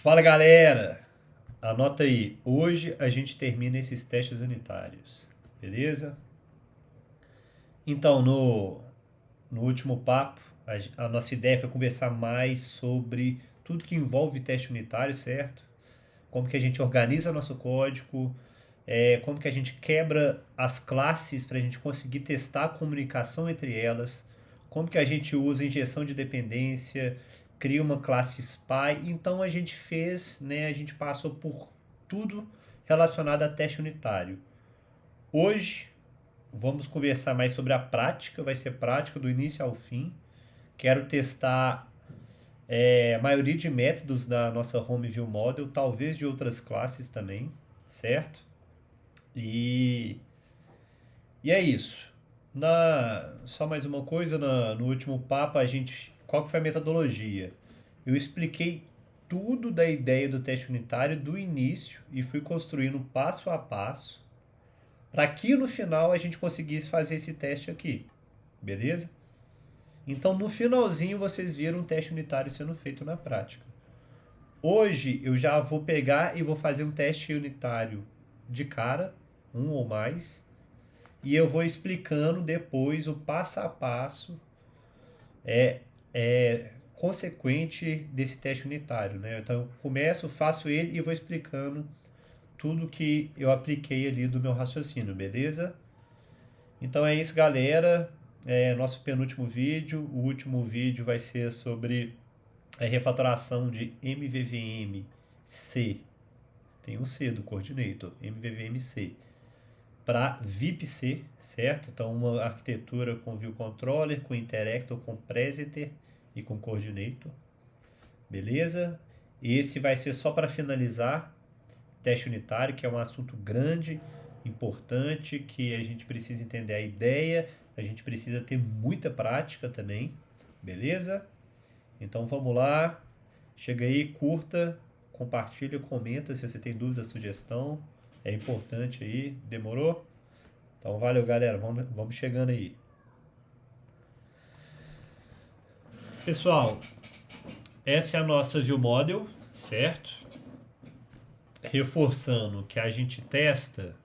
Fala galera, anota aí, hoje a gente termina esses testes unitários, beleza? Então, no último papo, a nossa ideia foi conversar mais sobre tudo que envolve teste unitário, certo? Como que a gente organiza nosso código, como que a gente quebra as classes para a gente conseguir testar a comunicação entre elas, como que a gente usa injeção de dependência, cria uma classe spy. Então a gente fez, né, a gente passou por tudo relacionado a teste unitário. Hoje vamos conversar mais sobre a prática, vai ser prática do início ao fim. Quero testar a maioria de métodos da nossa Home View Model, talvez de outras classes também, certo? E, e é isso. Só mais uma coisa, no último papo, qual que foi a metodologia? Eu expliquei tudo da ideia do teste unitário do início e fui construindo passo a passo para que no final a gente conseguisse fazer esse teste aqui, beleza? Então no finalzinho vocês viram um teste unitário sendo feito na prática. Hoje eu já vou pegar e vou fazer um teste unitário de cara, um ou mais, e eu vou explicando depois o passo a passo consequente desse teste unitário, né? Então eu começo, faço ele e vou explicando tudo que eu apliquei ali do meu raciocínio, beleza? Então é isso, galera. Nosso penúltimo vídeo. O último vídeo vai ser sobre a refatoração de MVVM-C. Tem um C do coordinator, MVVM-C, para VIP-C, certo? Então uma arquitetura com view controller, com interactor, com presenter e com coordinator, beleza? Esse vai ser só para finalizar teste unitário, que é um assunto grande, importante, que a gente precisa entender a ideia, a gente precisa ter muita prática também, beleza? Então vamos lá, chega aí, curta, compartilha, comenta se você tem dúvida, sugestão, é importante aí, demorou? Então valeu galera, vamos chegando aí. Pessoal, essa é a nossa view model, certo? Reforçando que a gente testa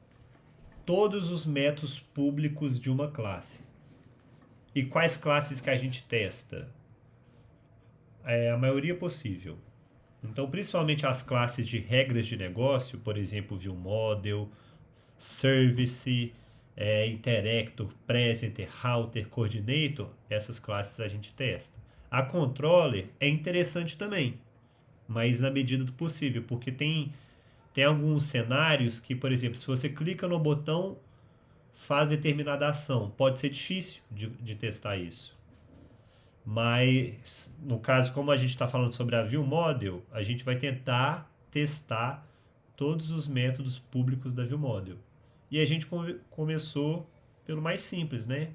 todos os métodos públicos de uma classe. E quais classes que a gente testa? A maioria possível. Então, principalmente as classes de regras de negócio, por exemplo, view model, service, interactor, presenter, router, coordinator, essas classes a gente testa. A controller é interessante também, mas na medida do possível, porque tem alguns cenários que, por exemplo, se você clica no botão, faz determinada ação. Pode ser difícil de testar isso. Mas, no caso, como a gente está falando sobre a View Model, a gente vai tentar testar todos os métodos públicos da View Model. E a gente começou pelo mais simples, né?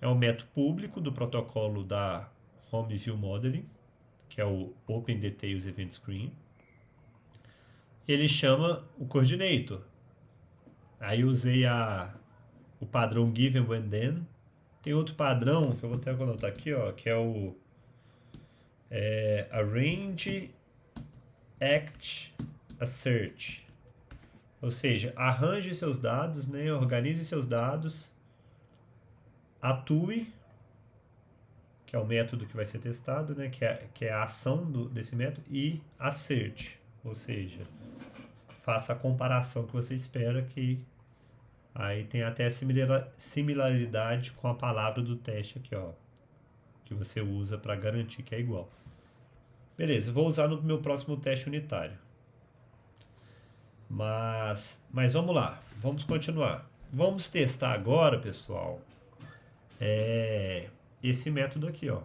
É o método público do protocolo da Home View Modeling, que é o Open Details Event Screen. Ele chama o coordinator. Aí usei o padrão Given When Then. Tem outro padrão que eu vou até anotar aqui, ó, que é o Arrange, Act, Assert. Ou seja, arranje seus dados, né, organize seus dados, atue, que é o método que vai ser testado, né, que é a ação desse método, e assert, ou seja, faça a comparação que você espera, que aí tem até similaridade com a palavra do teste aqui, ó, que você usa para garantir que é igual. Beleza, vou usar no meu próximo teste unitário. Mas vamos lá, vamos continuar. Vamos testar agora, pessoal, esse método aqui, ó.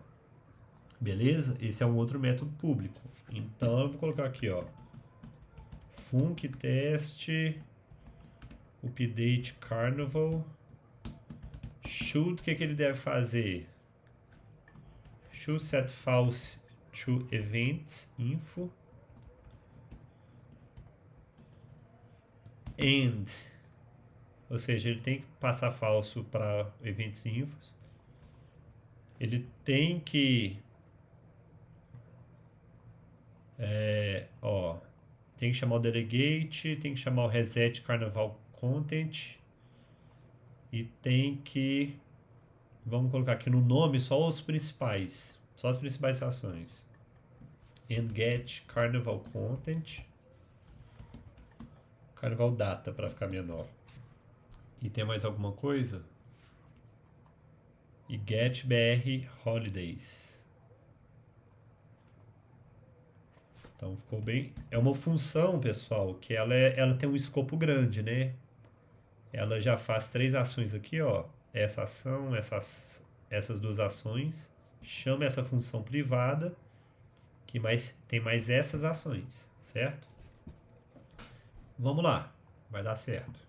Beleza? Esse é um outro método público. Então eu vou colocar aqui, ó, func test update carnival should, o que ele deve fazer? Should set false to events info and, ou seja, ele tem que passar falso para eventos infos. Ele tem que Ó, tem que chamar o delegate, tem que chamar o reset carnaval content e tem que, vamos colocar aqui no nome só os principais, só as principais ações. And get carnaval content, carnaval data para ficar menor. E tem mais alguma coisa? E get br holidays. Então ficou bem. É uma função, pessoal, que ela tem um escopo grande, né? Ela já faz 3 ações aqui, ó. Essa ação, essas 2 ações. Chama essa função privada, que tem mais essas ações, certo? Vamos lá, vai dar certo.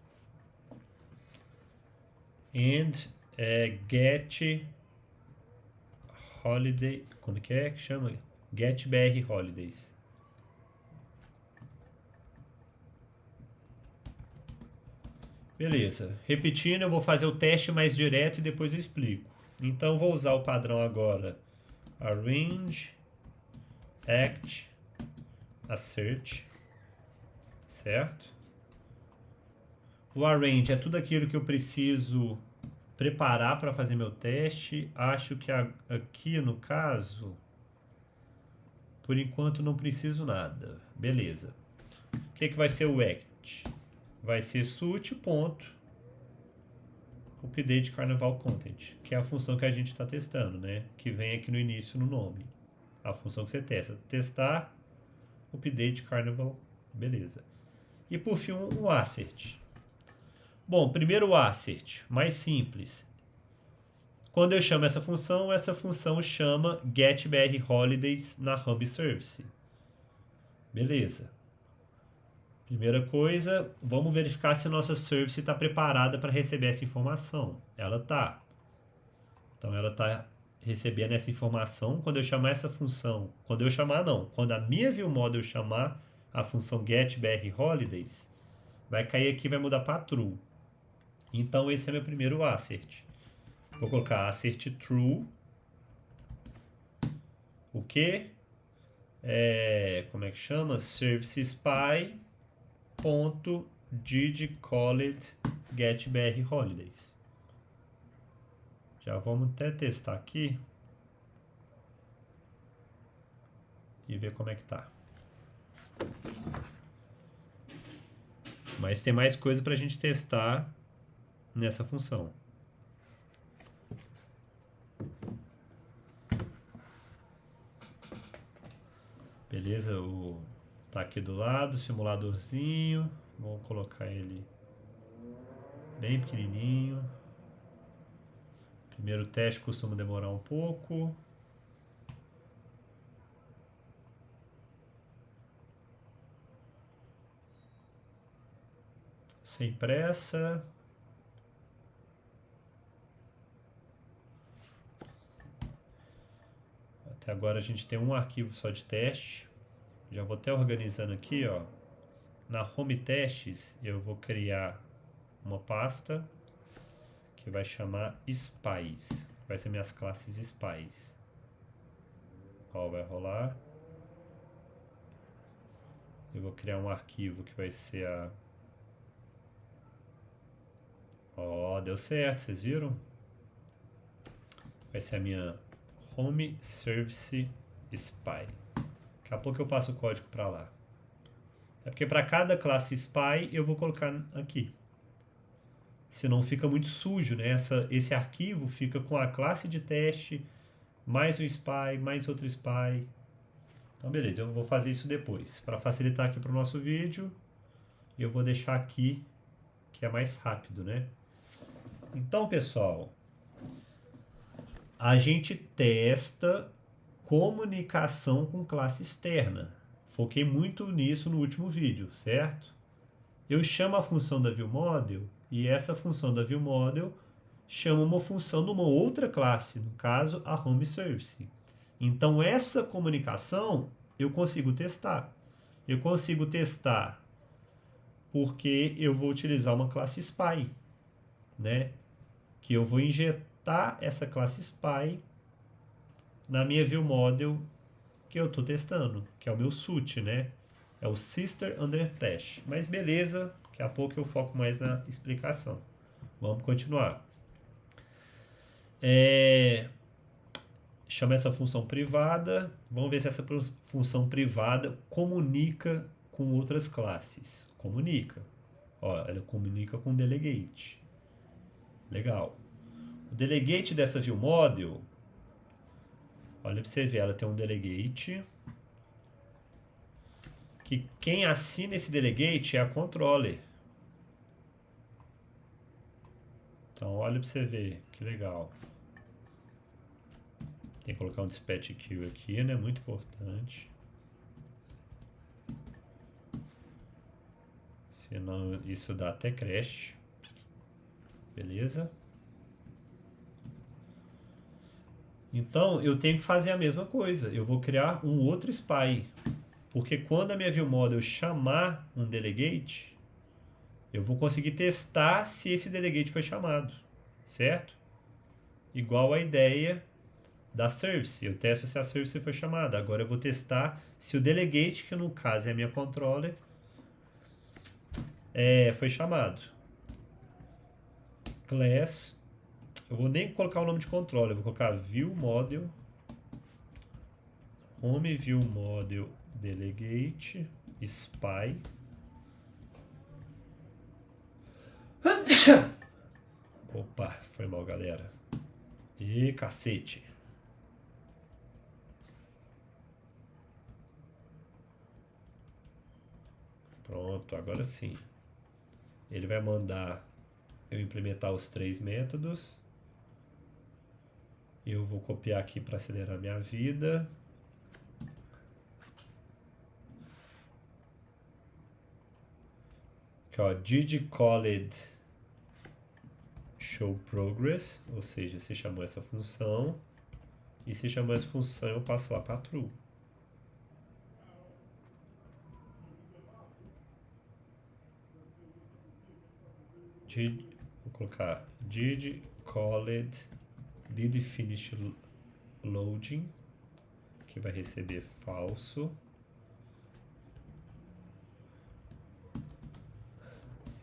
And get holiday, como que é que chama? Get br holidays. Beleza. Repetindo, eu vou fazer o teste mais direto e depois eu explico. Então, vou usar o padrão agora. Arrange, act, assert. Certo? O arrange é tudo aquilo que eu preciso preparar para fazer meu teste. Acho que aqui, no caso, por enquanto não preciso nada. Beleza. O que vai ser o act? Vai ser suit, ponto, update carnaval content, que é a função que a gente está testando, né? Que vem aqui no início no nome. A função que você testa. Testar, update carnaval, beleza. E por fim, um assert. Bom, primeiro o assert, mais simples. Quando eu chamo essa função chama getBrHolidays na hub service. Beleza. Primeira coisa, vamos verificar se nossa service está preparada para receber essa informação. Ela está. Então, ela está recebendo essa informação. Quando eu chamar essa função, quando a minha viewModel chamar a função getBrHolidays, vai cair aqui e vai mudar para true. Então, esse é meu primeiro assert. Vou colocar assert true. O que? Como é que chama? Service spy ponto did called getBrHolidays. Já vamos até testar aqui e ver como é que tá. Mas tem mais coisa para a gente testar nessa função. Beleza? Tá aqui do lado, simuladorzinho. Vamos colocar ele bem pequenininho. Primeiro teste costuma demorar um pouco. Sem pressa. Até agora a gente tem um arquivo só de teste. Já vou até organizando aqui, ó. Na Home Testes eu vou criar uma pasta que vai chamar Spies. Vai ser minhas classes Spies. Ó, vai rolar. Eu vou criar um arquivo que vai ser a... Ó, deu certo, vocês viram? Vai ser a minha Home Service Spy. Daqui a pouco eu passo o código para lá. É porque para cada classe Spy eu vou colocar aqui. Senão fica muito sujo, né? Esse arquivo fica com a classe de teste, mais o Spy, mais outro Spy. Então, beleza, eu vou fazer isso depois. Para facilitar aqui para o nosso vídeo, eu vou deixar aqui, que é mais rápido, né? Então, pessoal, a gente testa comunicação com classe externa. Foquei muito nisso no último vídeo, certo? Eu chamo a função da viewModel e essa função da viewModel chama uma função de uma outra classe, no caso a Home Service. Então essa comunicação eu consigo testar. Eu consigo testar porque eu vou utilizar uma classe Spy, né? Que eu vou injetar essa classe Spy na minha viewModel porque eu estou testando, que é o meu SUT, né? É o Sister Under Test. Mas beleza, daqui a pouco eu foco mais na explicação. Vamos continuar. Chama essa função privada. Vamos ver se essa função privada comunica com outras classes. Comunica. Ó, ela comunica com o delegate. Legal. O delegate dessa viewModel, olha para você ver, ela tem um delegate que quem assina esse delegate é a controller. Então olha para você ver, que legal. Tem que colocar um dispatch queue aqui, né? Muito importante. Senão isso dá até crash. Beleza? Então eu tenho que fazer a mesma coisa. Eu vou criar um outro spy. Porque quando a minha viewModel chamar um delegate, eu vou conseguir testar se esse delegate foi chamado. Certo? Igual a ideia da service. Eu testo se a service foi chamada. Agora eu vou testar se o delegate, que no caso é a minha controller, foi chamado. Class. Eu vou nem colocar o nome de controller. Eu vou colocar viewModel. Home viewModel delegate spy. Opa, foi mal, galera. E cacete. Pronto, agora sim. Ele vai mandar eu implementar os 3 métodos. Eu vou copiar aqui para acelerar minha vida. Aqui, ó, did called show progress, ou seja, se chamou essa função, e se chamou essa função eu passo lá para true. Vou colocar did called did finish loading, que vai receber falso.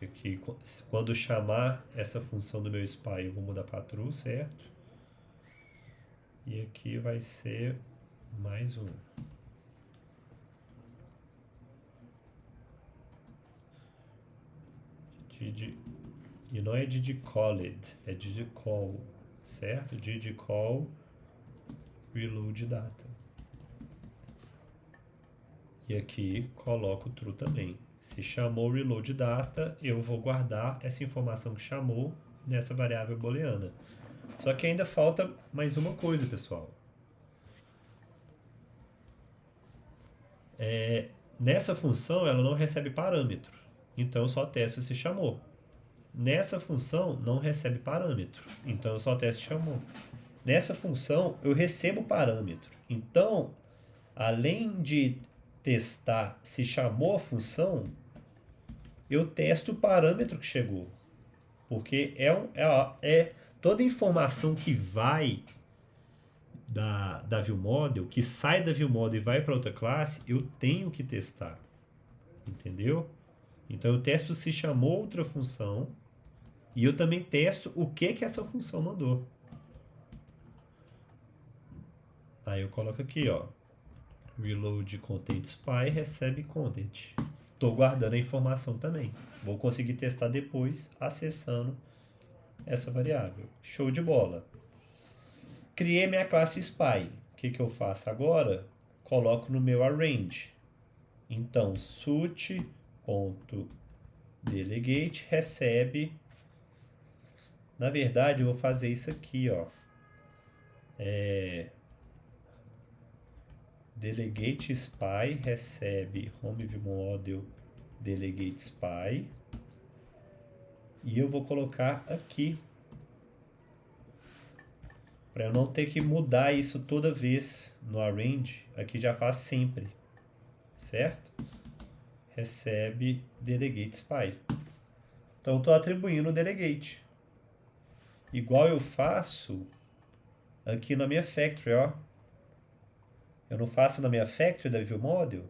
E aqui, quando chamar essa função do meu spy, eu vou mudar para true, certo? E aqui vai ser mais um. E não é did called, é did call, certo? Did call reload data. E aqui coloco true também. Se chamou reload data, eu vou guardar essa informação que chamou nessa variável booleana. Só que ainda falta mais uma coisa, pessoal. Nessa função, ela não recebe parâmetro. Então, eu só testo se chamou. Nessa função, não recebe parâmetro. Então, eu só testo se chamou. Nessa função, eu recebo parâmetro. Então, além de testar se chamou a função, eu testo o parâmetro que chegou. Porque toda informação que vai da viewModel, que sai da viewModel e vai para outra classe, eu tenho que testar. Entendeu? Então eu testo se chamou outra função e eu também testo o que essa função mandou. Aí eu coloco aqui, ó, reload content spy recebe content. Estou guardando a informação também. Vou conseguir testar depois acessando essa variável. Show de bola. Criei minha classe spy. O que eu faço agora? Coloco no meu arrange. Então, suit.delegate recebe. Na verdade, eu vou fazer isso aqui, ó. Delegate spy recebe home viewModel delegate spy. E eu vou colocar aqui, para eu não ter que mudar isso toda vez no arrange. Aqui já faz sempre, certo? Recebe delegate spy. Então, estou atribuindo o delegate. Igual eu faço aqui na minha factory, ó. Eu não faço na minha factory da ViewModel.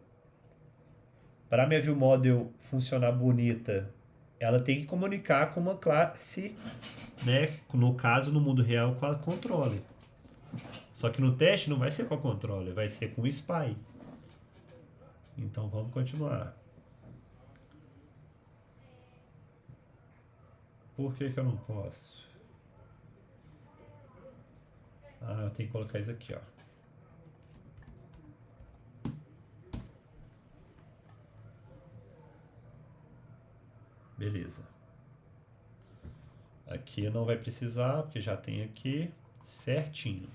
Para a minha ViewModel funcionar bonita, ela tem que comunicar com uma classe, né? No caso, no mundo real, com a controller. Só que no teste não vai ser com a controller, vai ser com o spy. Então vamos continuar. Por que eu não posso? Ah, eu tenho que colocar isso aqui, ó. Beleza. Aqui não vai precisar, porque já tem aqui certinho.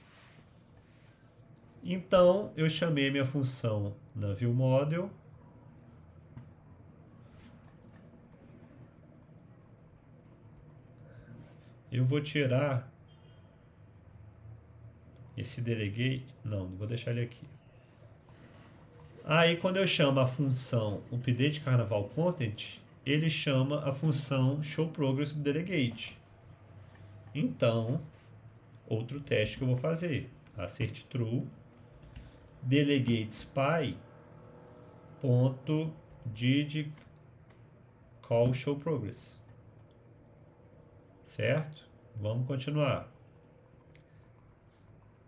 Então, eu chamei minha função na ViewModel. Eu vou tirar esse delegate. Não vou deixar ele aqui. Aí, quando eu chamo a função updateCarnavalContent, ele chama a função showProgress do delegate. Então, outro teste que eu vou fazer. Assert true delegate spy ponto did call showProgress. Certo? Vamos continuar.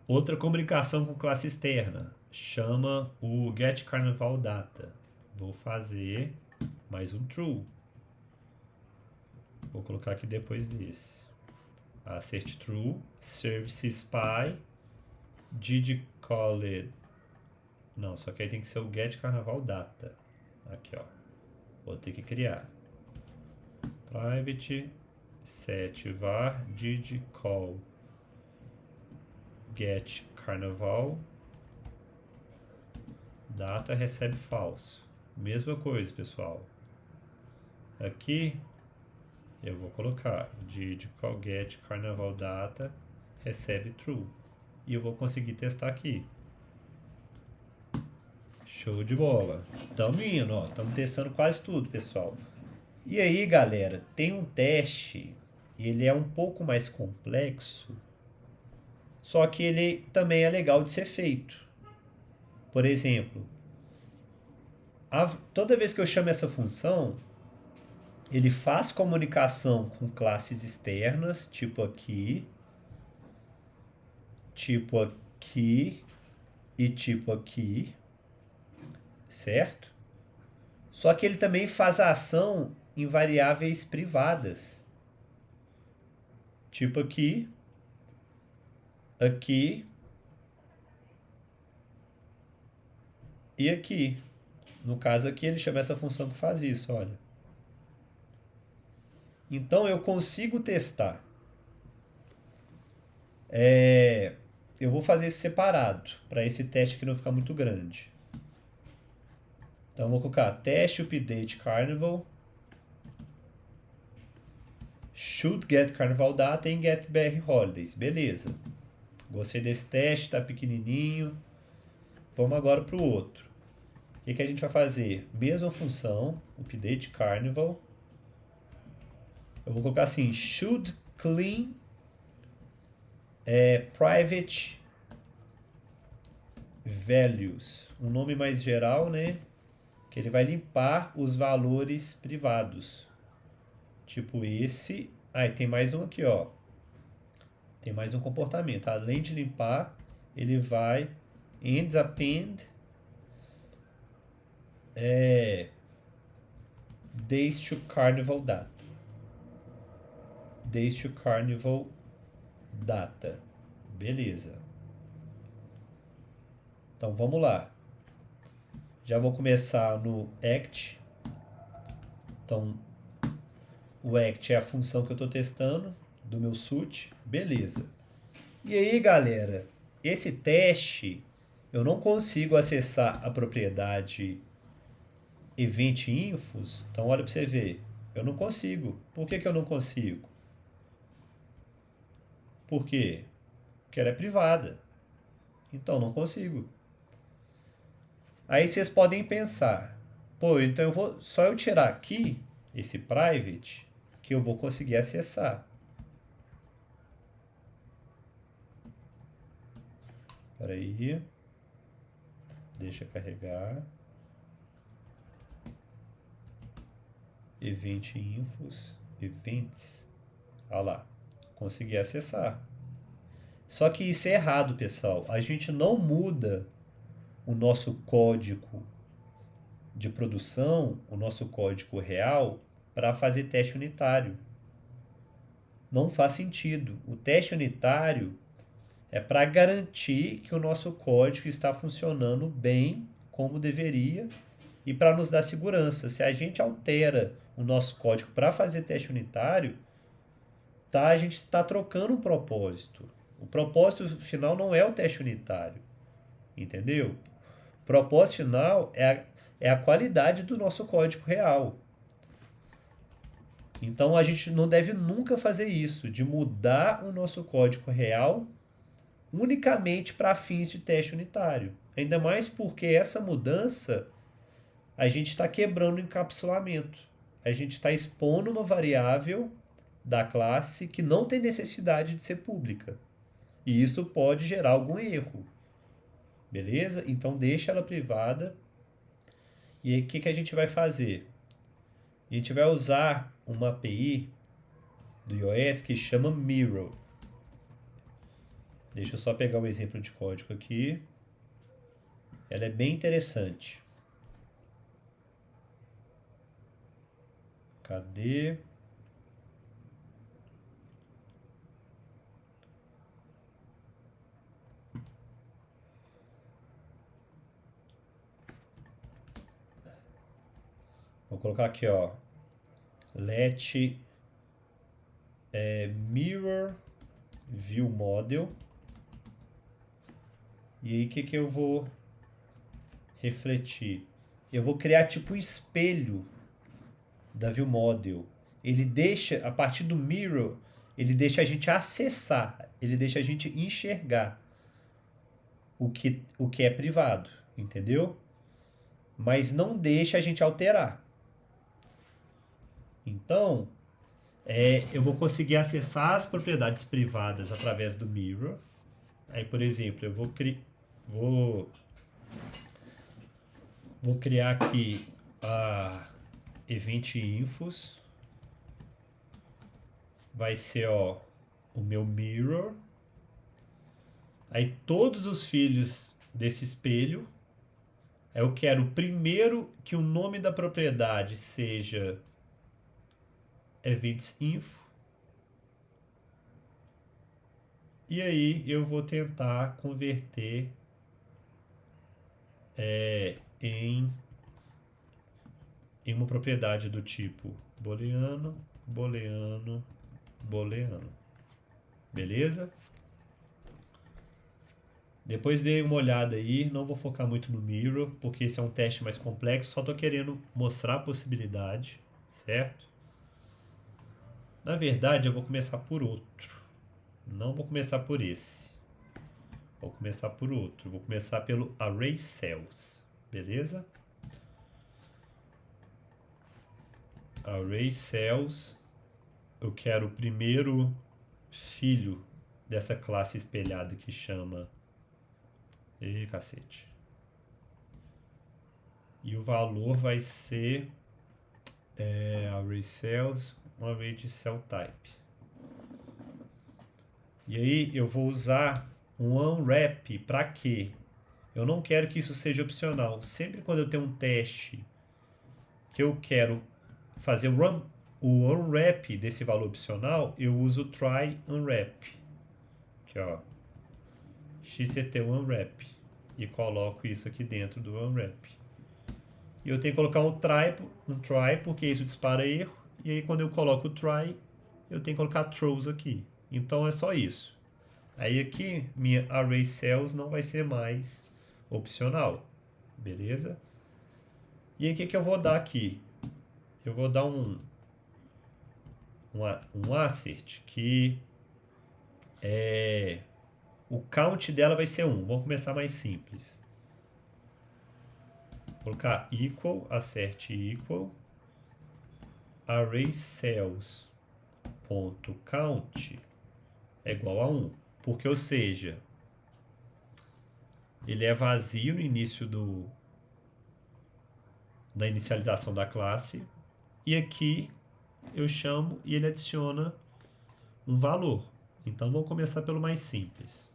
Outra comunicação com classe externa. Chama o getCarnavalData. Vou fazer mais um true. Vou colocar aqui depois desse. Assert true, service spy, did call it. Não, só que aí tem que ser o getCarnavalData. Aqui, ó. Vou ter que criar. Private set var did call getCarnaval data recebe falso. Mesma coisa, pessoal. Aqui eu vou colocar did call getCarnavalData recebe true. E eu vou conseguir testar aqui. Show de bola. Estamos indo, ó. Estamos testando quase tudo, pessoal. E aí, galera, tem um teste. Ele é um pouco mais complexo. Só que ele também é legal de ser feito. Por exemplo, toda vez que eu chamo essa função, ele faz comunicação com classes externas, tipo aqui e tipo aqui, certo? Só que ele também faz a ação em variáveis privadas, tipo aqui e aqui. No caso aqui, ele chama essa função que faz isso, olha. Então, eu consigo testar. Eu vou fazer isso separado, para esse teste aqui não ficar muito grande. Então, eu vou colocar teste update carnival should get carnival data e get br holidays. Beleza. Gostei desse teste, tá pequenininho. Vamos agora para o outro. O que a gente vai fazer? Mesma função, update carnival. Eu vou colocar assim, should clean private values. Um nome mais geral, né? Que ele vai limpar os valores privados. Tipo esse. Ah, e tem mais um aqui, ó. Tem mais um comportamento. Além de limpar, ele vai ends append days to carnival data. Days to carnival data. Beleza. Então vamos lá. Já vou começar no act. Então o act é a função que eu estou testando do meu suit. Beleza. E aí, galera, esse teste eu não consigo acessar a propriedade event infos. Então olha para você ver. Eu não consigo. Por que eu não consigo? Por quê? Porque ela é privada. Então não consigo. Aí vocês podem pensar, pô, então só eu tirar aqui esse private que eu vou conseguir acessar. Espera aí. Deixa carregar. Event infos, events. Olha lá, consegui acessar. Só que isso é errado, pessoal. A gente não muda o nosso código de produção, o nosso código real, para fazer teste unitário. Não faz sentido. O teste unitário é para garantir que o nosso código está funcionando bem como deveria e para nos dar segurança. Se a gente altera o nosso código para fazer teste unitário, tá, a gente está trocando um propósito. O propósito final não é o teste unitário, entendeu? O propósito final é a qualidade do nosso código real. Então a gente não deve nunca fazer isso, de mudar o nosso código real unicamente para fins de teste unitário. Ainda mais porque essa mudança a gente está quebrando o encapsulamento. A gente está expondo uma variável da classe que não tem necessidade de ser pública. E isso pode gerar algum erro. Beleza? Então deixa ela privada. E aí o que a gente vai fazer? A gente vai usar uma API do iOS que chama Mirror. Deixa eu só pegar um exemplo de código aqui. Ela é bem interessante. Cadê? Vou colocar aqui, ó. Let mirror view model. E aí o que eu vou refletir? Eu vou criar tipo um espelho da view model. Ele deixa, a partir do mirror, ele deixa a gente acessar, ele deixa a gente enxergar o que é privado, entendeu? Mas não deixa a gente alterar. Então, eu vou conseguir acessar as propriedades privadas através do mirror. Aí, por exemplo, eu vou criar aqui a event infos. Vai ser, ó, o meu mirror. Aí todos os filhos desse espelho, eu quero primeiro que o nome da propriedade seja events_info. E aí eu vou tentar converter em uma propriedade do tipo booleano, booleano, booleano. Beleza? Depois dei uma olhada aí, não vou focar muito no mirror, porque esse é um teste mais complexo, só estou querendo mostrar a possibilidade, certo? Na verdade, eu vou começar por outro. Não vou começar por esse. Vou começar por outro. Vou começar pelo Array Cells, beleza? Array Cells, eu quero o primeiro filho dessa classe espelhada que chama... Ih, cacete. E o valor vai ser Array Cells, um array de cell type. E aí eu vou usar um unwrap para quê? Eu não quero que isso seja opcional. Sempre quando eu tenho um teste que eu quero fazer o unwrap desse valor opcional, eu uso o try unwrap. Aqui, ó. XCT unwrap. E coloco isso aqui dentro do unwrap. E eu tenho que colocar um try, porque isso dispara erro. E aí quando eu coloco o try, eu tenho que colocar throws aqui. Então é só isso. Aí aqui, minha array cells não vai ser mais opcional. Beleza? E aí o que eu vou dar aqui? Eu vou dar um assert que o count dela vai ser 1. Vamos começar mais simples. Vou colocar equal, assert equal, array cells ponto count é igual a 1. Porque, ou seja, ele é vazio no início da inicialização da classe, e aqui eu chamo e ele adiciona um valor. Então vamos começar pelo mais simples.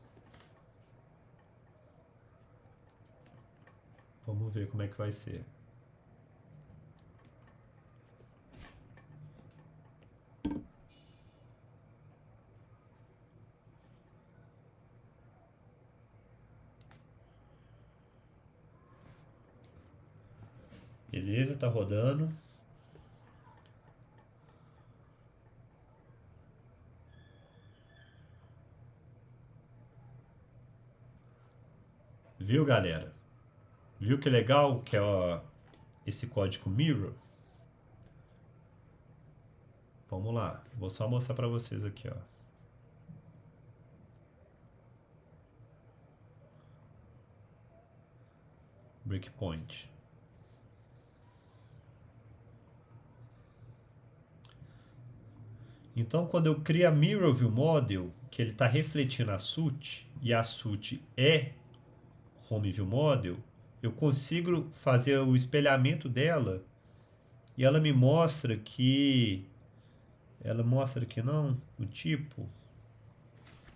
Vamos ver como é que vai ser. Beleza, tá rodando. Viu, galera? Viu que legal que é esse código mirror? Vamos lá, vou só mostrar para vocês aqui, ó. Breakpoint. Então, quando eu crio a Mirror View Model, que ele está refletindo a SUT, e a SUT é Home View Model, eu consigo fazer o espelhamento dela e ela me mostra que... Ela mostra que não, o tipo...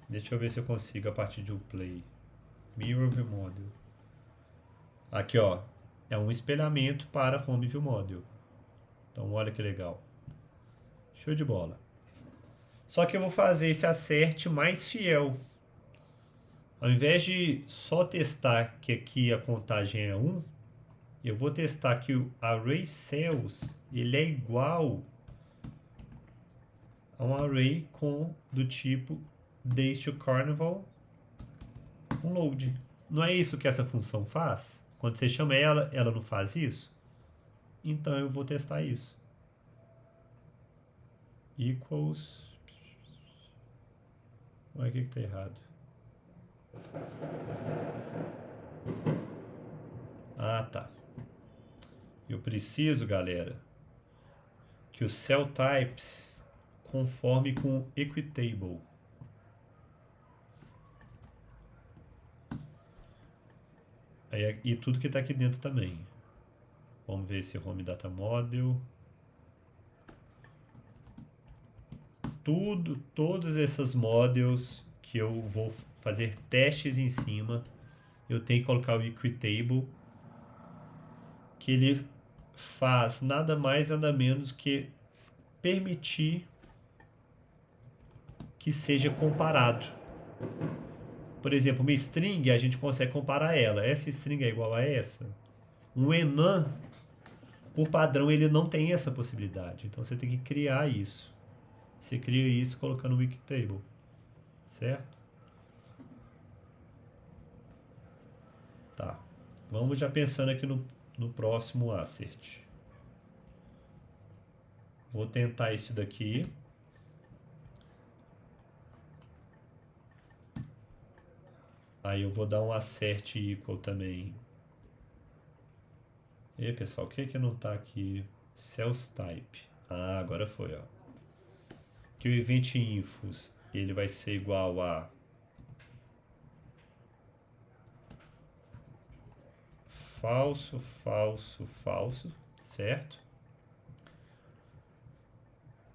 Deixa eu ver se eu consigo a partir de um play. Mirror View Model. Aqui, ó. É um espelhamento para Home View Model. Então, olha que legal. Show de bola. Só que eu vou fazer esse acerte mais fiel. Ao invés de só testar que aqui a contagem é 1, eu vou testar que o array cells ele é igual a um array do tipo days to carnival com load. Não é isso que essa função faz? Quando você chama ela, ela não faz isso? Então eu vou testar isso. Equals... Olha o que está errado. Ah, tá. Eu preciso, galera, que os cell types conforme com equitable. E tudo que está aqui dentro também. Vamos ver esse Home Data Model. Todos esses models que eu vou fazer testes em cima, eu tenho que colocar o equitable, que ele faz nada mais nada menos que permitir que seja comparado. Por exemplo, uma string a gente consegue comparar ela. Essa string é igual a essa. Um enum, por padrão, ele não tem essa possibilidade. Então você tem que criar isso. Você cria isso colocando o equitable, certo? Tá. Vamos já pensando aqui no próximo assert. Vou tentar esse daqui. Aí eu vou dar um assert equal também. E pessoal, o que não tá aqui? Cells type. Ah, agora foi, ó. Que o event infos ele vai ser igual a falso, falso, falso, certo?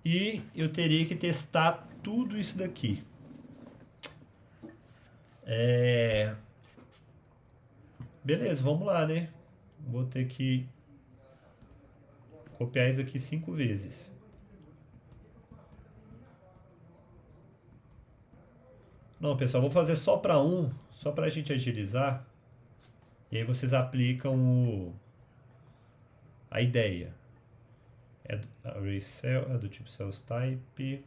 E eu teria que testar tudo isso daqui. Beleza, vamos lá, né? Vou ter que copiar isso aqui 5 vezes. Não, pessoal, vou fazer só para um, só para a gente agilizar. E aí vocês aplicam a ideia. Array cell é do tipo cells type.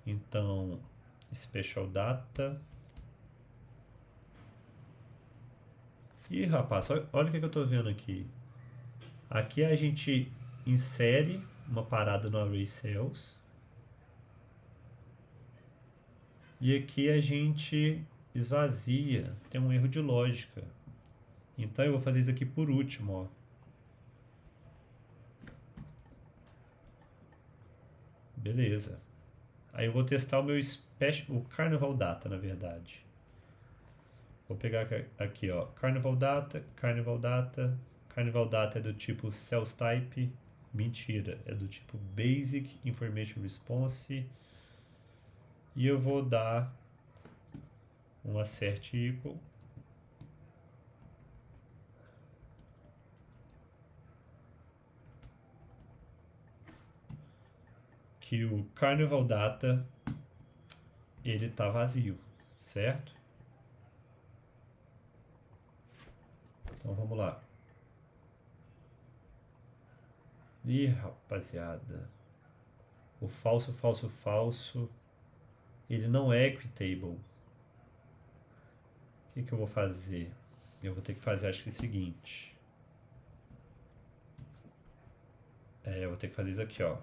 Então, special data. Ih, rapaz, olha o que eu estou vendo aqui. Aqui a gente insere uma parada no array cells. E aqui a gente esvazia. Tem um erro de lógica. Então eu vou fazer isso aqui por último, ó. Beleza. Aí eu vou testar o meu o Carnival Data, na verdade. Vou pegar aqui, ó, Carnival Data, Carnival Data. Carnival Data é do tipo Cells Type. Mentira, é do tipo Basic Information Response. E eu vou dar um assert equal. Que o Carnival Data ele tá vazio, certo? Então vamos lá. Ih, rapaziada. O falso, falso, falso, ele não é equitable. O que eu vou fazer? Eu vou ter que fazer, acho que o seguinte. Eu vou ter que fazer isso aqui, ó.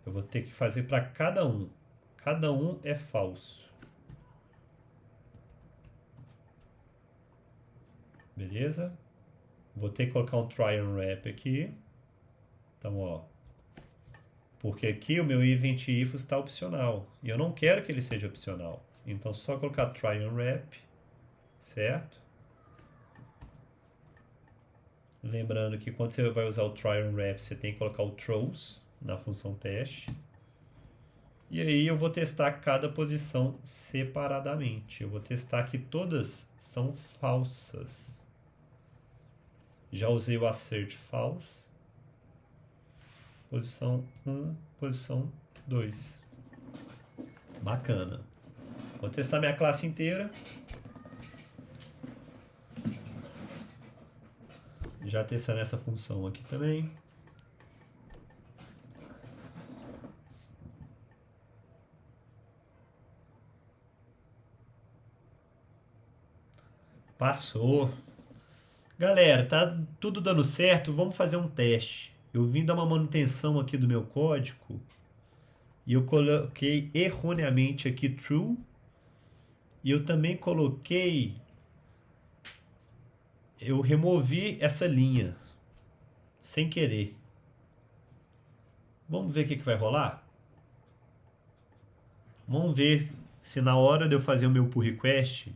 Eu vou ter que fazer para cada um. Cada um é falso. Beleza? Vou ter que colocar um try and wrap aqui. Então, ó. Porque aqui o meu event if está opcional. E eu não quero que ele seja opcional. Então, só colocar try and wrap. Certo? Lembrando que quando você vai usar o try and wrap, você tem que colocar o throws na função teste. E aí eu vou testar cada posição separadamente. Eu vou testar que todas são falsas. Já usei o assert false. Posição 1, posição 2. Bacana. Vou testar minha classe inteira. Já testando essa função aqui também. Passou. Galera, tá tudo dando certo. Vamos fazer um teste. Eu vim dar uma manutenção aqui do meu código e eu coloquei erroneamente aqui true. E eu também coloquei... Eu removi essa linha sem querer. Vamos ver o que vai rolar? Vamos ver se na hora de eu fazer o meu pull request,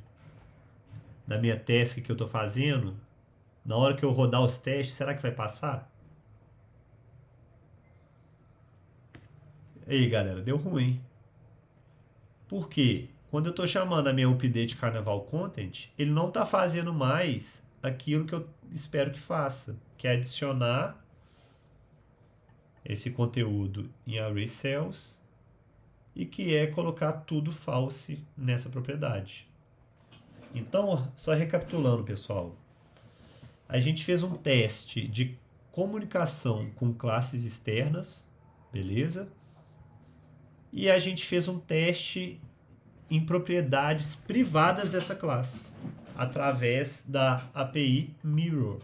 da minha task que eu estou fazendo, na hora que eu rodar os testes, será que vai passar? Aí, galera, deu ruim. Por quê? Quando eu estou chamando a minha update Carnival Content, ele não está fazendo mais aquilo que eu espero que faça, que é adicionar esse conteúdo em array cells e que é colocar tudo false nessa propriedade. Então, só recapitulando, pessoal, a gente fez um teste de comunicação com classes externas, beleza? E a gente fez um teste em propriedades privadas dessa classe, através da API Mirror,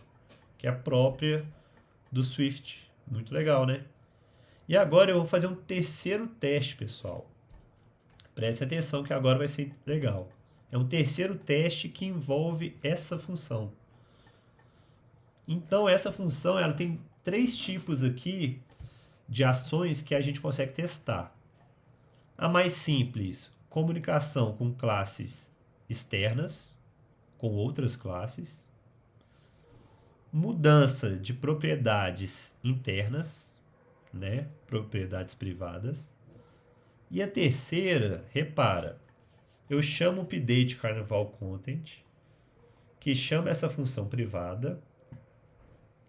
que é a própria do Swift. Muito legal, né? E agora eu vou fazer um terceiro teste, pessoal. Preste atenção que agora vai ser legal. É um terceiro teste que envolve essa função. Então, essa função ela tem 3 tipos aqui de ações que a gente consegue testar. A mais simples, comunicação com classes externas, com outras classes. Mudança de propriedades internas, né? Propriedades privadas. E a terceira, repara, eu chamo update Carnival Content, que chama essa função privada.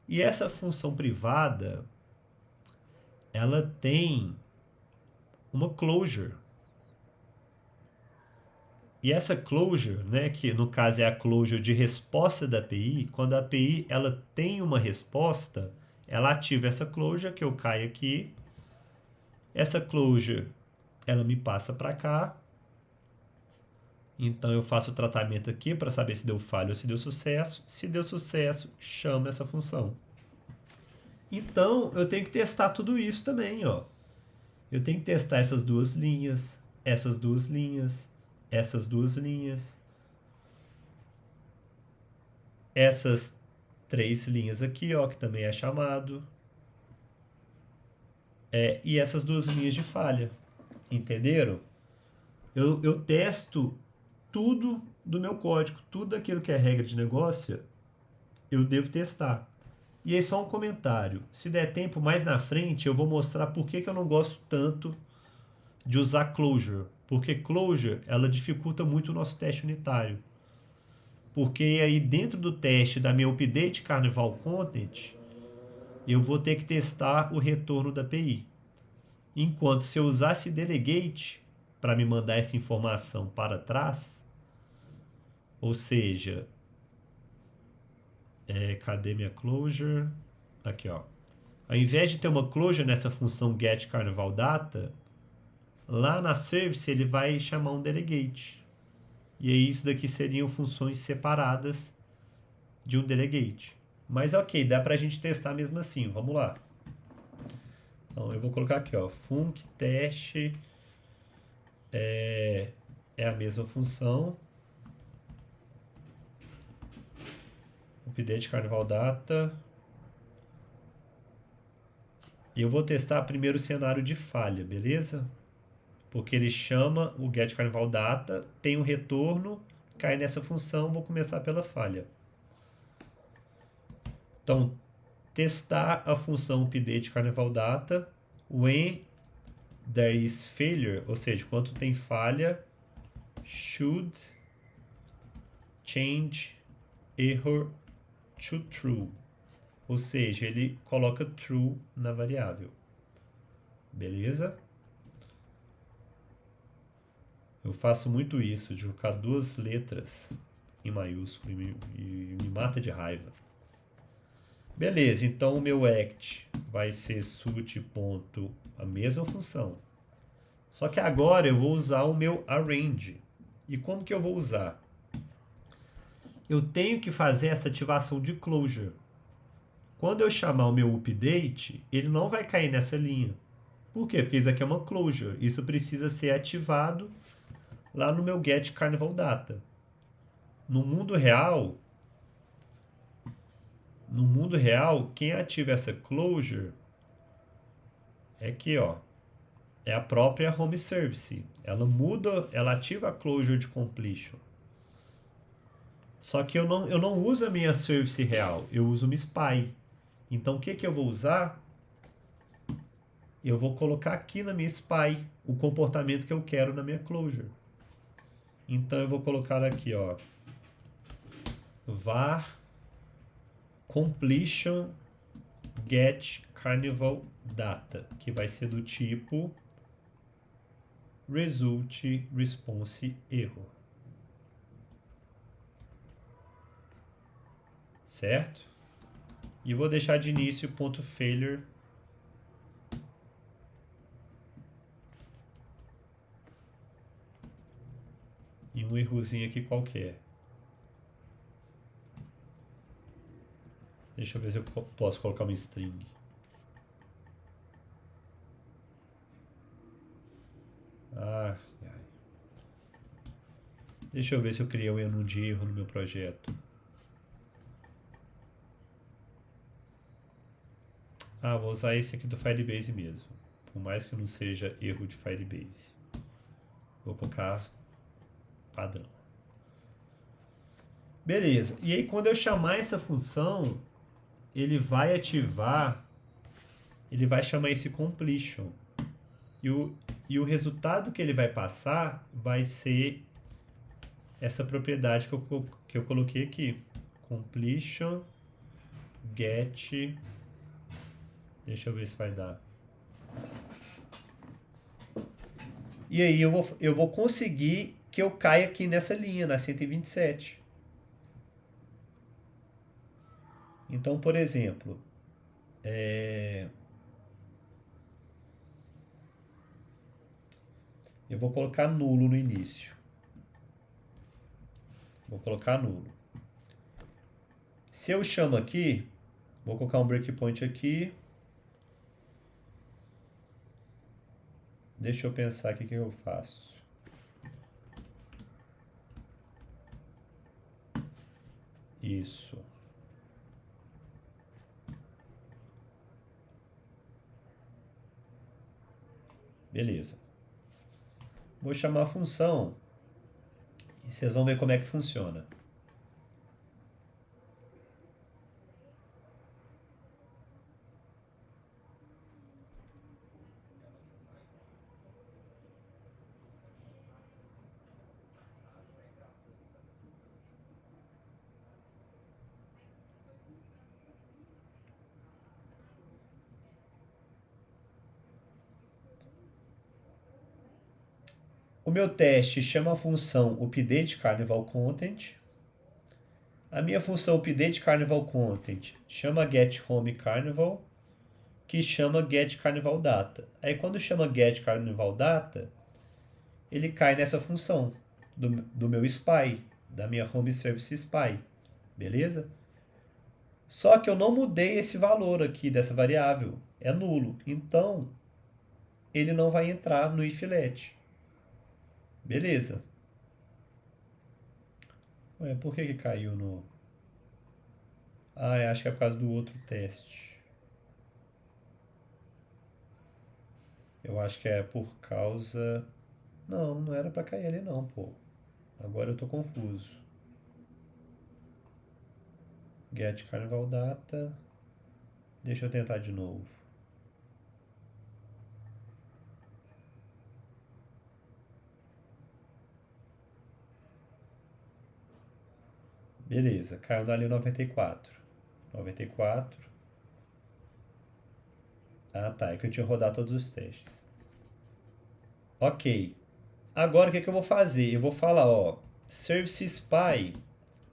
E essa função privada, ela tem uma closure. E essa closure, né, que no caso é a closure de resposta da API, quando a API ela tem uma resposta, ela ativa essa closure, que eu caio aqui. Essa closure, ela me passa para cá. Então eu faço o tratamento aqui para saber se deu falha ou se deu sucesso. Se deu sucesso, chama essa função. Então eu tenho que testar tudo isso também, ó. Eu tenho que testar essas duas linhas, essas duas linhas, essas duas linhas, essas 3 linhas aqui, ó, que também é chamado, e essas 2 linhas de falha. Entenderam? Eu testo tudo do meu código, tudo aquilo que é regra de negócio, eu devo testar. E aí só um comentário, se der tempo mais na frente eu vou mostrar por que eu não gosto tanto de usar Clojure, porque Clojure ela dificulta muito o nosso teste unitário. Porque aí dentro do teste da minha update Carnival Content, eu vou ter que testar o retorno da API. Enquanto se eu usasse Delegate para me mandar essa informação para trás, ou seja, cadê minha Clojure? Aqui, ó. Ao invés de ter uma Clojure nessa função getCarnivalData, lá na service ele vai chamar um delegate. E aí isso daqui seriam funções separadas de um delegate. Mas ok, dá pra gente testar mesmo assim. Vamos lá. Então eu vou colocar aqui, ó, func teste é a mesma função. Update Carnival Data. E eu vou testar primeiro o cenário de falha, beleza? Porque ele chama o getCarnivalData, tem um retorno, cai nessa função, vou começar pela falha. Então, testar a função update carnival_data when there is failure, ou seja, quando tem falha, should change error to true. Ou seja, ele coloca true na variável. Beleza? Eu faço muito isso, de colocar duas letras em maiúsculo e me mata de raiva. Beleza, então o meu act vai ser sut. A mesma função. Só que agora eu vou usar o meu arrange. E como que eu vou usar? Eu tenho que fazer essa ativação de closure. Quando eu chamar o meu update, ele não vai cair nessa linha. Por quê? Porque isso aqui é uma closure. Isso precisa ser ativado lá no meu getCarnivalData. No mundo real, quem ativa essa closure é aqui, ó. É a própria home service. Ela ativa a closure de completion. Só que eu não uso a minha service real, eu uso uma spy. Então o que eu vou usar? Eu vou colocar aqui na minha spy o comportamento que eu quero na minha closure. Então eu vou colocar aqui, ó, var completion get carnival data, que vai ser do tipo result response error. Certo? E vou deixar de início ponto failure e um errozinho aqui qualquer. Deixa eu ver se eu posso colocar uma string. Deixa eu ver se eu criei um erro de erro no meu projeto. Vou usar esse aqui do Firebase mesmo. Por mais que não seja erro de Firebase. Vou colocar padrão. Beleza. E aí quando eu chamar essa função, ele vai ativar, ele vai chamar esse completion. E o resultado que ele vai passar vai ser essa propriedade que eu coloquei aqui. Completion get. Deixa eu ver se vai dar. E aí eu vou conseguir que eu caia aqui nessa linha, na 127. Então, por exemplo, eu vou colocar nulo no início. Vou colocar nulo. Se eu chamo aqui, vou colocar um breakpoint aqui. Deixa eu pensar aqui o que eu faço. Isso. Beleza. Vou chamar a função e vocês vão ver como é que funciona. O meu teste chama a função updateCarnivalContent. A minha função updateCarnivalContent chama getHomeCarnival, que chama getCarnivalData. Aí quando chama getCarnivalData, ele cai nessa função do meu SPY, da minha Home Service SPY. Beleza? Só que eu não mudei esse valor aqui dessa variável. É nulo. Então, ele não vai entrar no iflet. Beleza. Ué, por que caiu no... Ah, acho que é por causa do outro teste. Eu acho que é por causa... Não, não era pra cair ali não, pô. Agora eu tô confuso. Get Carnival Data. Deixa eu tentar de novo. Beleza, caiu dali 94. 94. Ah, tá. É que eu tinha rodado todos os testes. Ok. Agora o que eu vou fazer? Eu vou falar, ó. Service Spy.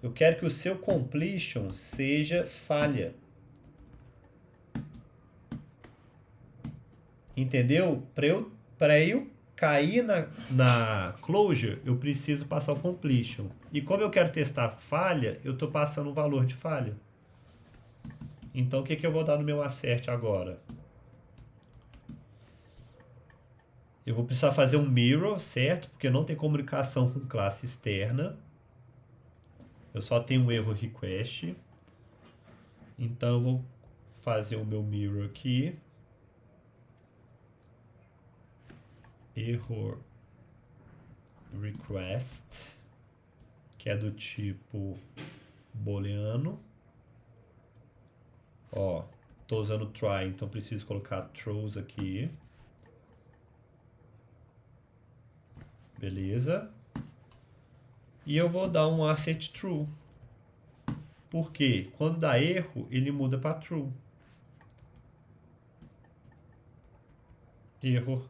Eu quero que o seu completion seja falha. Entendeu? Para eu cair na closure, eu preciso passar o completion. E como eu quero testar falha, eu estou passando o valor de falha. Então o que eu vou dar no meu assert agora? Eu vou precisar fazer um mirror, certo? Porque não tem comunicação com classe externa. Eu só tenho um erro request. Então eu vou fazer o meu mirror aqui. Error request, que é do tipo booleano. Ó, tô usando try, então preciso colocar throws aqui. Beleza. E eu vou dar um assert true. Porque quando dá erro, ele muda para true. Error.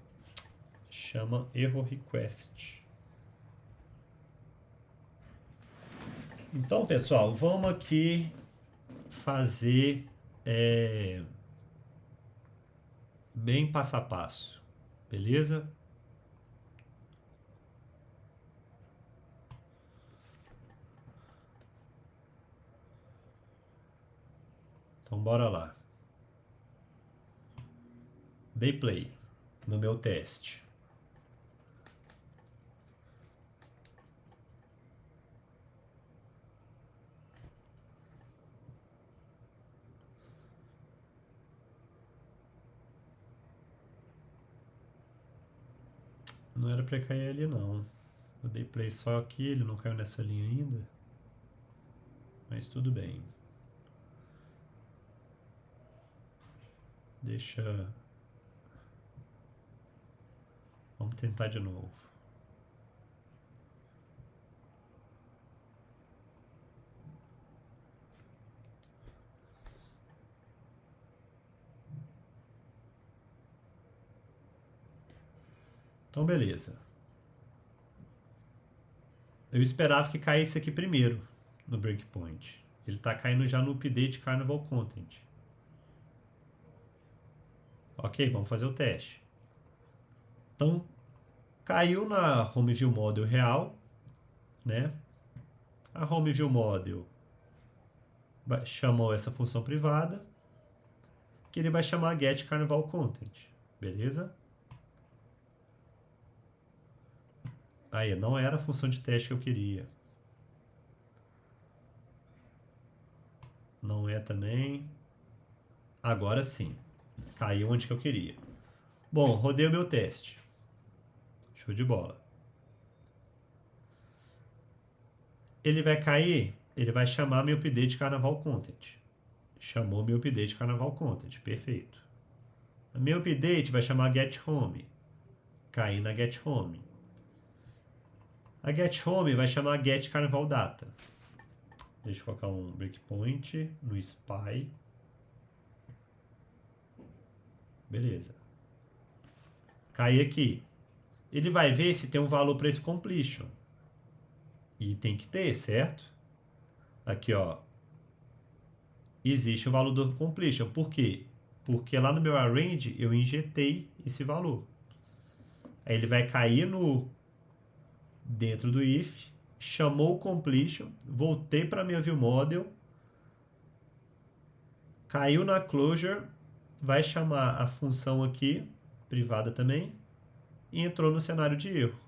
Chama error request. Então, pessoal, vamos aqui fazer bem passo a passo. Beleza? Então, bora lá. Dei play no meu teste. Não era pra cair ali não. Eu dei play só aqui, ele não caiu nessa linha ainda. Mas tudo bem. Deixa... Vamos tentar de novo. Então, beleza. Eu esperava que caísse aqui primeiro, no breakpoint. Ele está caindo já no update Carnival Content. Ok, vamos fazer o teste. Então, caiu na Home View Model real, né? A Home View Model chamou essa função privada, que ele vai chamar Get Carnival Content, beleza? Aí, não era a função de teste que eu queria. Não é também. Agora sim. Caiu onde que eu queria. Bom, rodei o meu teste. Show de bola. ele vai cair, ele vai chamar meu update Carnaval Content. Chamou meu update Carnaval Content, perfeito. Meu update vai chamar Get Home, cair na Get Home. A Get Home vai chamar Get Carnaval Data. Deixa eu colocar um breakpoint no SPY. Beleza. Cai aqui. Ele vai ver se tem um valor para esse completion. E tem que ter, certo? Aqui, ó. Existe o valor do completion. Por quê? Porque lá no meu arrange eu injetei esse valor. Aí ele vai cair no dentro do if, chamou o completion, voltei para minha view model, caiu na closure, vai chamar a função aqui, privada também, e entrou no cenário de erro.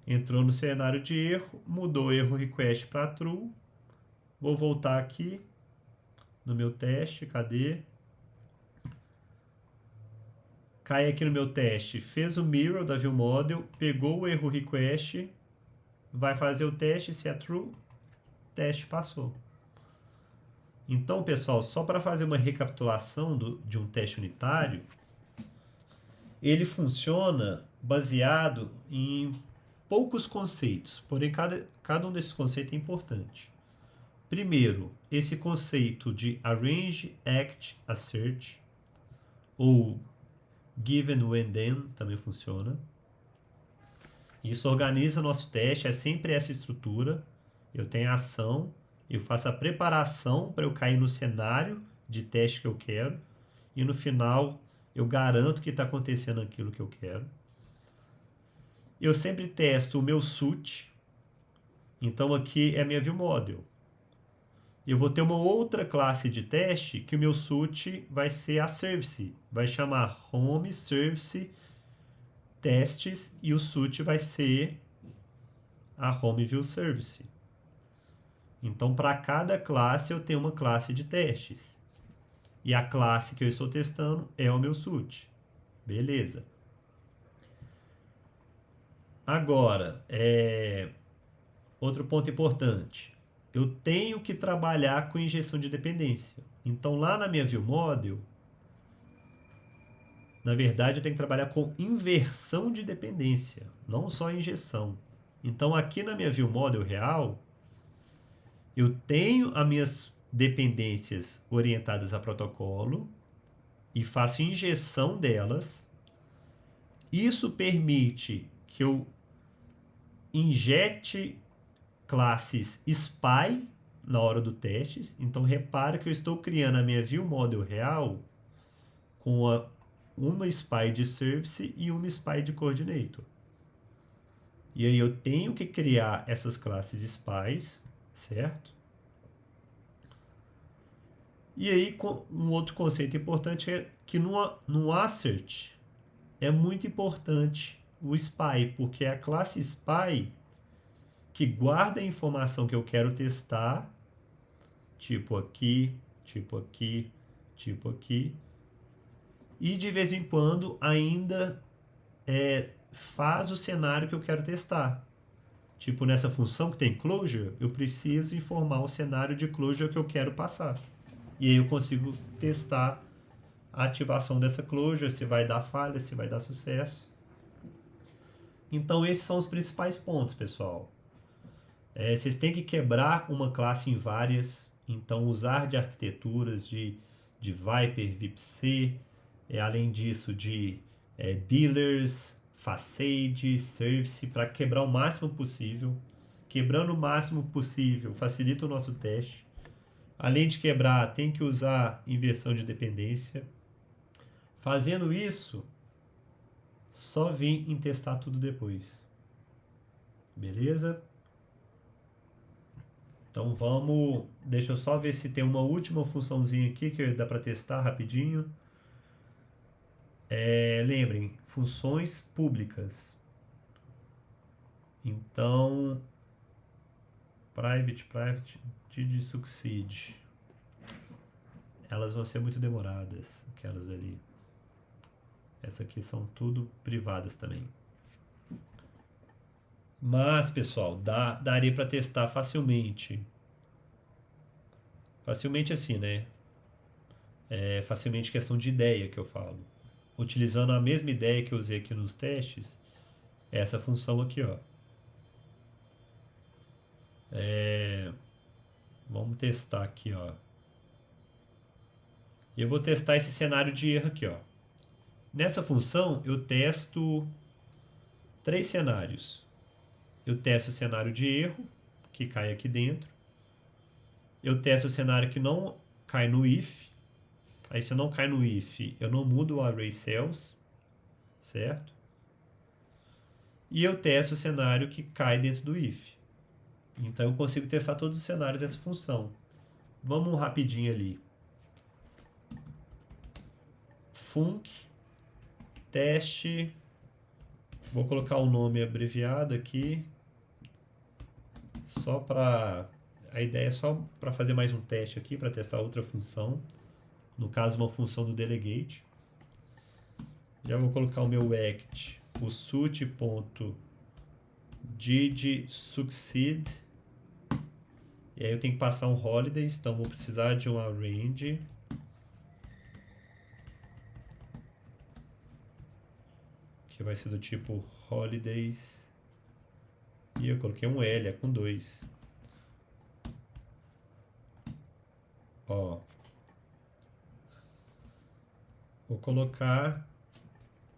Entrou no cenário de erro, mudou o erro request para true. Vou voltar aqui no meu teste, cadê? Cai aqui no meu teste, fez o mirror da view model, pegou o erro request, vai fazer o teste, se é true, teste passou. Então, pessoal, só para fazer uma recapitulação de um teste unitário, ele funciona baseado em poucos conceitos, porém cada um desses conceitos é importante. Primeiro, esse conceito de arrange, act, assert, ou given, when, then, também funciona. Isso organiza nosso teste, é sempre essa estrutura. Eu tenho a ação, eu faço a preparação para eu cair no cenário de teste que eu quero, e no final eu garanto que está acontecendo aquilo que eu quero. Eu sempre testo o meu suit, então aqui é a minha view model. Eu vou ter uma outra classe de teste que o meu suit vai ser a service, vai chamar home service testes e o suit vai ser a home view service. Então, para cada classe eu tenho uma classe de testes. E a classe que eu estou testando é o meu suit. Beleza. Agora, outro ponto importante. Eu tenho que trabalhar com injeção de dependência. Então, lá na minha view model, na verdade, eu tenho que trabalhar com inversão de dependência, não só injeção. Então, aqui na minha view model real, eu tenho as minhas dependências orientadas a protocolo e faço injeção delas. Isso permite que eu injete classes SPY na hora do teste. Então, repare que eu estou criando a minha view model real com uma SPY de service e uma SPY de coordinator. E aí eu tenho que criar essas classes SPYs, certo? E aí um outro conceito importante é que no assert é muito importante o SPY, porque é a classe SPY que guarda a informação que eu quero testar, tipo aqui, tipo aqui, tipo aqui, e de vez em quando ainda faz o cenário que eu quero testar. Tipo, nessa função que tem closure, eu preciso informar o cenário de closure que eu quero passar. E aí eu consigo testar a ativação dessa closure, se vai dar falha, se vai dar sucesso. Então, esses são os principais pontos, pessoal. Vocês têm que quebrar uma classe em várias. Então, usar de arquiteturas de Viper, VIPC, além disso de dealers, facade, service, para quebrar o máximo possível. Quebrando o máximo possível facilita o nosso teste. Além de quebrar, tem que usar inversão de dependência. Fazendo isso, só vim em testar tudo depois. Beleza? Então vamos... Deixa eu só ver se tem uma última funçãozinha aqui que dá para testar rapidinho. Lembrem, funções públicas. Então, private, did succeed. Elas vão ser muito demoradas, aquelas ali. Essas aqui são tudo privadas também. Mas, pessoal, daria para testar facilmente. Facilmente assim, né? É facilmente questão de ideia que eu falo. Utilizando a mesma ideia que eu usei aqui nos testes, é essa função aqui, ó. Vamos testar aqui, ó. E eu vou testar esse cenário de erro aqui, ó. Nessa função, eu testo três cenários. Eu testo o cenário de erro, que cai aqui dentro. Eu testo o cenário que não cai no if. Aí, se não cai no if, eu não mudo o array cells, certo? E eu testo o cenário que cai dentro do if. Então, eu consigo testar todos os cenários dessa função. Vamos rapidinho ali. Func, teste. Vou colocar o nome abreviado aqui. Só para... A ideia é só para fazer mais um teste aqui, para testar outra função. No caso, uma função do delegate. Já vou colocar o meu act, o suit.didSucceed. E aí eu tenho que passar um holidays, então vou precisar de uma range. Que vai ser do tipo holidays. E eu coloquei um L, é com 2. Ó. Vou colocar...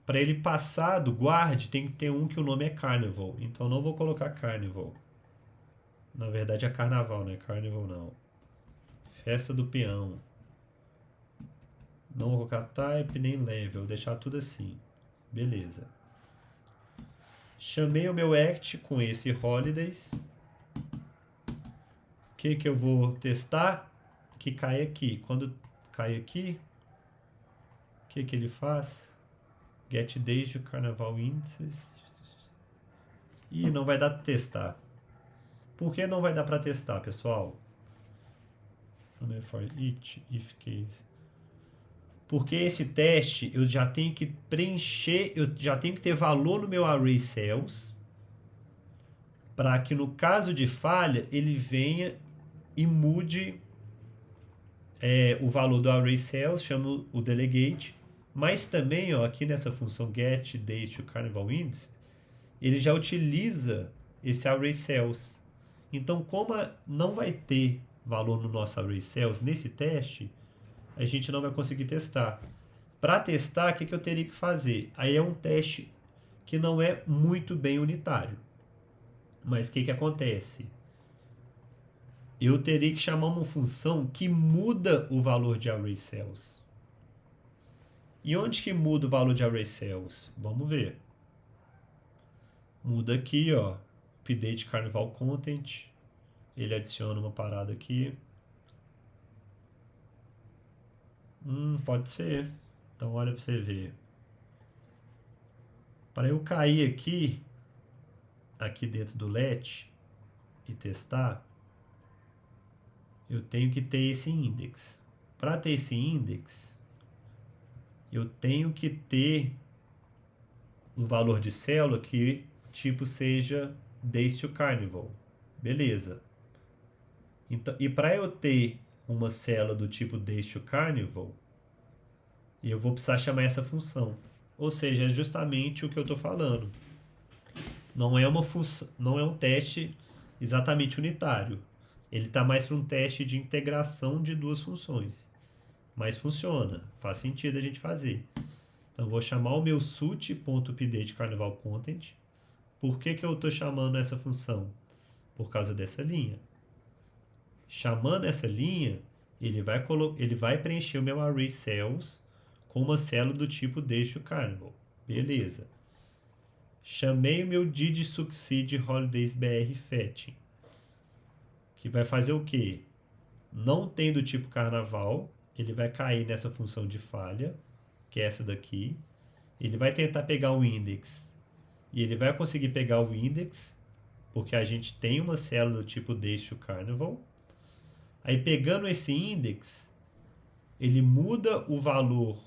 Para ele passar do guard, tem que ter um que o nome é Carnival. Então não vou colocar Carnival. Na verdade é Carnaval, né? Carnival não. Festa do peão. Não vou colocar type nem level. Vou deixar tudo assim. Beleza. Chamei o meu act com esse holidays. O que eu vou testar? Que cai aqui. Quando cai aqui, o que ele faz? Get days do carnaval índices. E não vai dar para testar. Por que não vai dar para testar, pessoal? For each if case. Porque esse teste eu já tenho que preencher, eu já tenho que ter valor no meu array cells para que no caso de falha ele venha e mude o valor do array cells, chamo o delegate, mas também ó, aqui nessa função get date to carnival index, ele já utiliza esse array cells. Então, como não vai ter valor no nosso array cells nesse teste, a gente não vai conseguir testar. Para testar, o que eu teria que fazer? Aí é um teste que não é muito bem unitário. Mas o que acontece? Eu teria que chamar uma função que muda o valor de array cells. E onde que muda o valor de array cells? Vamos ver. Muda aqui, ó. Update carnival content. Ele adiciona uma parada aqui. Pode ser. Então olha para você ver. Para eu cair aqui dentro do let e testar, eu tenho que ter esse index. Para ter esse index, eu tenho que ter um valor de célula que tipo seja days to carnival. Beleza. Então, e para eu ter uma célula do tipo days to carnival, eu vou precisar chamar essa função. Ou seja, é justamente o que eu estou falando. Não é uma função, não é um teste exatamente unitário. Ele está mais para um teste de integração de duas funções. Mas funciona, faz sentido a gente fazer. Então, vou chamar o meu suit.update carnival content. Por que eu estou chamando essa função? Por causa dessa linha. Chamando essa linha, ele vai preencher o meu array cells com uma célula do tipo days to carnival. Beleza. Chamei o meu didSucceed holidays br fetching, que vai fazer o quê? Não tem do tipo carnaval, ele vai cair nessa função de falha, que é essa daqui. Ele vai tentar pegar o index, e ele vai conseguir pegar o index, porque a gente tem uma célula do tipo days to carnival. Aí pegando esse index, ele muda o valor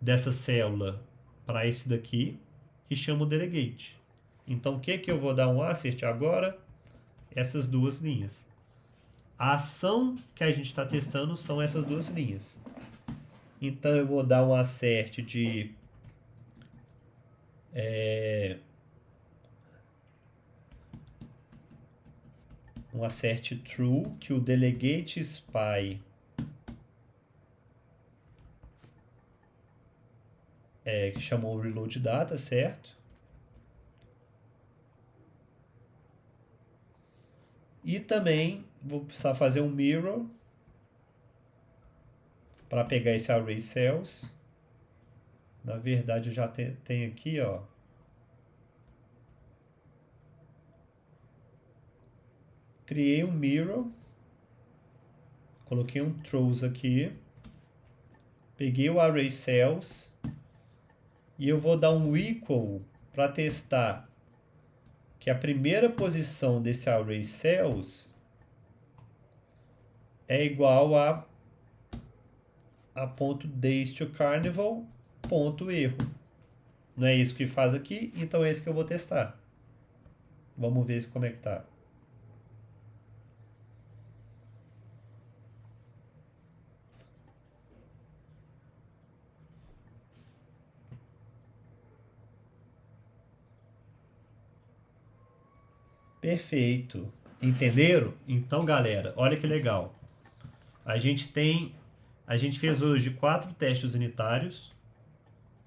dessa célula para esse daqui e chama o delegate. Então, o que eu vou dar um assert agora? Essas duas linhas. A ação que a gente está testando são essas duas linhas. Então, eu vou dar um assert de... um assert true, que o delegate spy que chamou reload data, certo? E também vou precisar fazer um mirror para pegar esse array cells. Na verdade, eu já tenho aqui, ó. Criei um mirror, coloquei um throws aqui, peguei o array cells e eu vou dar um equal para testar que a primeira posição desse array cells é igual a ponto days to carnival, ponto erro. Não é isso que faz aqui, então é isso que eu vou testar. Vamos ver como é que tá. Perfeito. Entenderam? Então, galera, olha que legal. A gente fez hoje 4 testes unitários.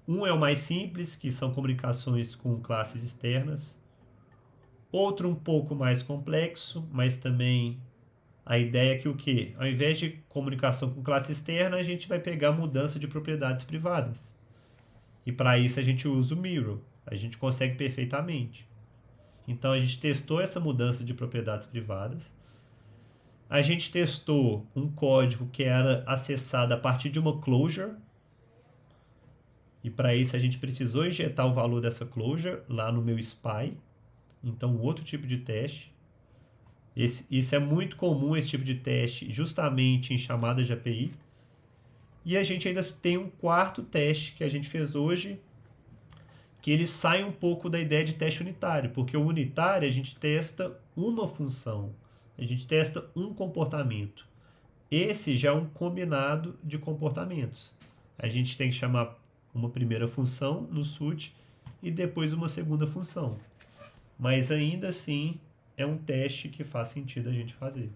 Um é o mais simples, que são comunicações com classes externas. Outro um pouco mais complexo, mas também a ideia é que o quê? Ao invés de comunicação com classe externa, a gente vai pegar mudança de propriedades privadas. E para isso a gente usa o mirror. A gente consegue perfeitamente. Então a gente testou essa mudança de propriedades privadas. A gente testou um código que era acessado a partir de uma closure. E para isso a gente precisou injetar o valor dessa closure lá no meu SPY. Então, outro tipo de teste. Isso é muito comum, esse tipo de teste, justamente em chamadas de API. E a gente ainda tem um quarto teste que a gente fez hoje, que ele sai um pouco da ideia de teste unitário, porque o unitário a gente testa uma função, a gente testa um comportamento. Esse já é um combinado de comportamentos. A gente tem que chamar uma primeira função no SUT e depois uma segunda função. Mas ainda assim é um teste que faz sentido a gente fazer.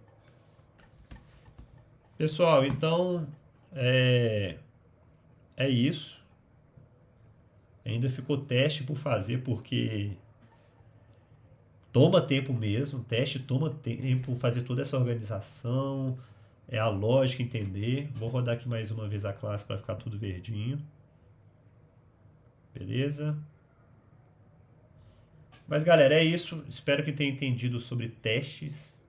Pessoal, então é isso. Ainda ficou teste por fazer, porque toma tempo mesmo. Teste toma tempo fazer toda essa organização, é a lógica entender. Vou rodar aqui mais uma vez a classe para ficar tudo verdinho. Beleza? Mas galera, é isso. Espero que tenha entendido sobre testes.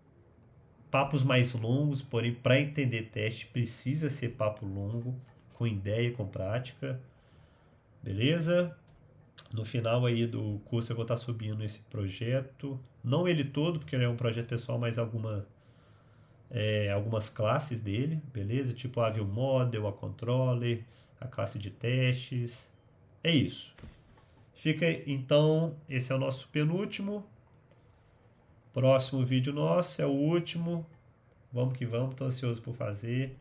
Papos mais longos, porém para entender teste precisa ser papo longo, com ideia, com prática. Beleza? No final aí do curso eu vou estar subindo esse projeto. Não ele todo, porque ele é um projeto pessoal, mas algumas classes dele, beleza? Tipo a View Model, a Controller, a classe de testes. É isso. Fica então, esse é o nosso penúltimo. Próximo vídeo nosso é o último. Vamos que vamos, tô ansioso por fazer.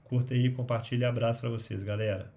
Curta aí, compartilha e abraço para vocês, galera.